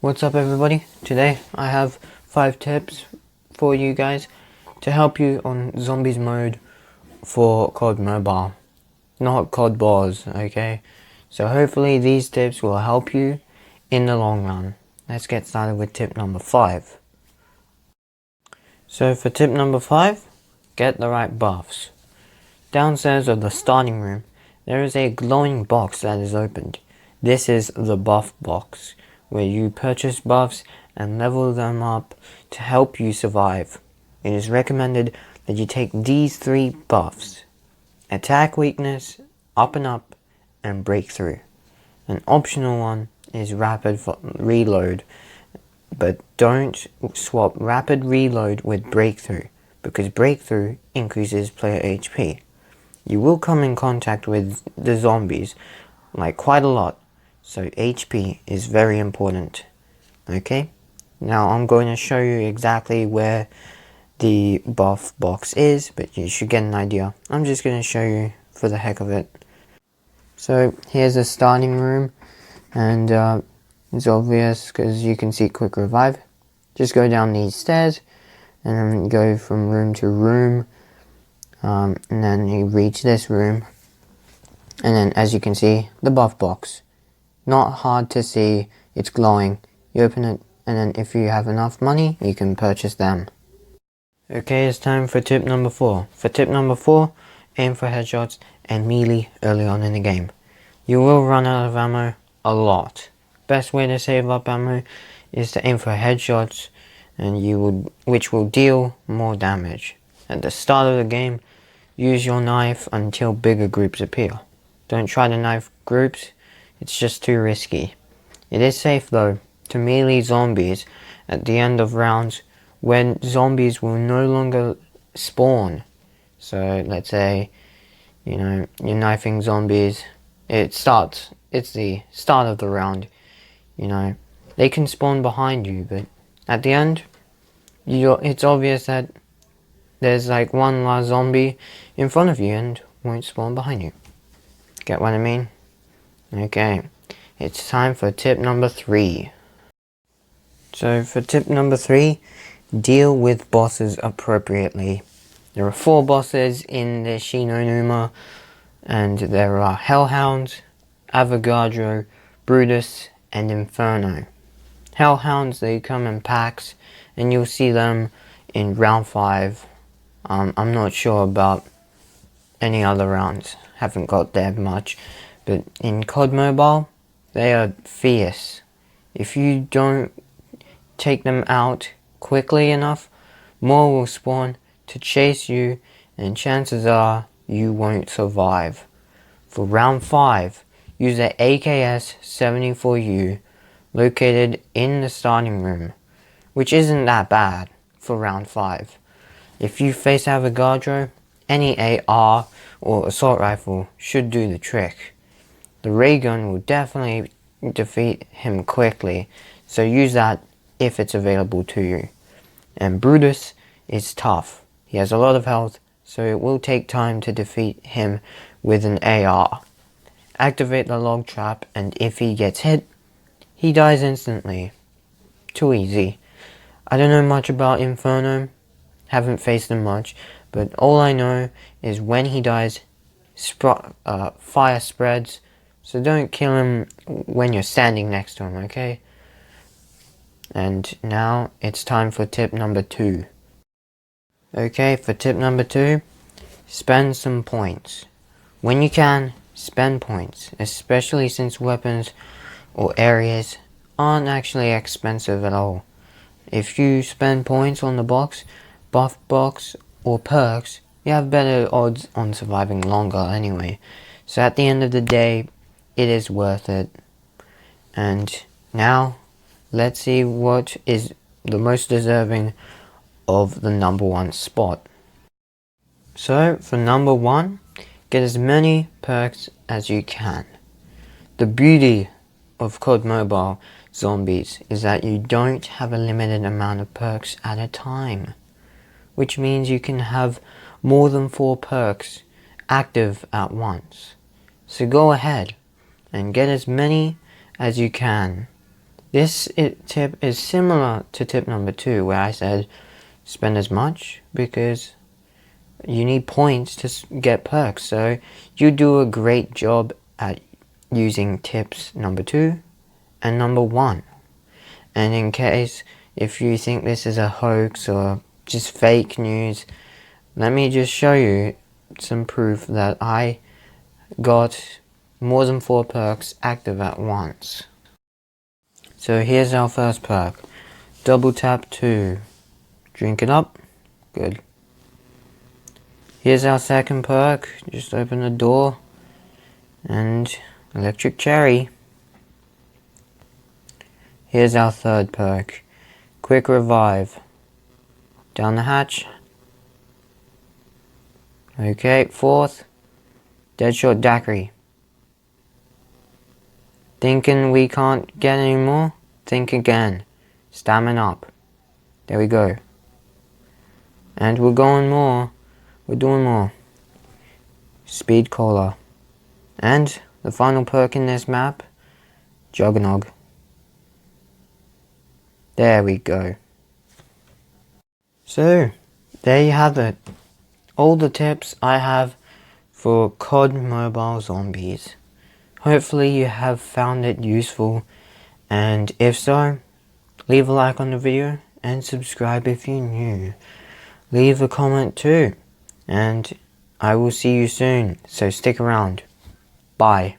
What's up everybody? Today I have 5 tips for you guys to help you on zombies mode for COD Mobile, not COD Bars, okay? So hopefully these tips will help you in the long run. Let's get started with tip number 5. So for tip number 5, get the right buffs. Downstairs of the starting room, there is a glowing box that is opened. This is the buff box, where you purchase buffs and level them up to help you survive. It is recommended that you take these 3 buffs: attack weakness, up and up, and breakthrough. An optional one is rapid reload, but don't swap rapid reload with breakthrough, because breakthrough increases player HP. You will come in contact with the zombies like quite a lot, so HP is very important. Okay, now I'm going to show you exactly where the buff box is, but you should get an idea. I'm just going to show you for the heck of it. So here's the starting room, and it's obvious because you can see quick revive. Just go down these stairs and then go from room to room, and then you reach this room, and then as you can see, the buff box. Not hard to see, it's glowing. You open it, and then if you have enough money, you can purchase them. Okay, it's time for tip number 4. For tip number 4, aim for headshots and melee early on in the game. You will run out of ammo a lot. Best way to save up ammo is to aim for headshots, and which will deal more damage. At the start of the game, use your knife until bigger groups appear. Don't try to knife groups, it's just too risky. It is safe though to melee zombies at the end of rounds when zombies will no longer spawn. So let's say, you're knifing zombies, it's the start of the round, they can spawn behind you, but at the end, it's obvious that there's like one last zombie in front of you and won't spawn behind you. Get what I mean? Okay, it's time for tip number 3. So for tip number 3, deal with bosses appropriately. There are 4 bosses in the Shinonuma, and there are Hellhounds, Avogadro, Brutus, and Inferno. Hellhounds, they come in packs, and you'll see them in round 5. I'm not sure about any other rounds, haven't got there much, but in COD Mobile, they are fierce. If you don't take them out quickly enough, more will spawn to chase you, and chances are you won't survive. For round 5, use the AKS-74U located in the starting room, which isn't that bad for round 5. If you face Avogadro, any AR or assault rifle should do the trick. The ray gun will definitely defeat him quickly, so use that if it's available to you. And Brutus is tough. He has a lot of health, so it will take time to defeat him with an AR. Activate the log trap, and if he gets hit, he dies instantly. Too easy. I don't know much about Inferno, haven't faced him much, but all I know is when he dies, fire spreads, so don't kill him when you're standing next to him, okay? And now it's time for tip number 2. Okay, for tip number 2, spend some points. When you can, spend points, especially since weapons or areas aren't actually expensive at all. If you spend points on the box, buff box, or perks, you have better odds on surviving longer anyway. So at the end of the day, it is worth it. And now, let's see what is the most deserving of the number 1 spot. So for number 1, get as many perks as you can. The beauty of COD Mobile Zombies is that you don't have a limited amount of perks at a time, which means you can have more than 4 perks active at once. So go ahead and get as many as you can. This tip is similar to tip number 2, where I said spend as much because you need points to get perks. So you do a great job at using tips number 2 and number 1. And in case if you think this is a hoax or just fake news, let me just show you some proof that I got more than 4 perks active at once. So here's our first perk. Double tap 2. Drink it up. Good. Here's our second perk. Just open the door. And electric cherry. Here's our third perk. Quick revive. Down the hatch. Okay, fourth. Deadshot daiquiri. Thinking we can't get any more? Think again. Stamina up. There we go. And we're going more. We're doing more. Speed cola. And the final perk in this map, Juggernog. There we go. So, there you have it. All the tips I have for COD Mobile Zombies. Hopefully you have found it useful, and if so, leave a like on the video and subscribe if you're new. Leave a comment too, and I will see you soon, so stick around. Bye.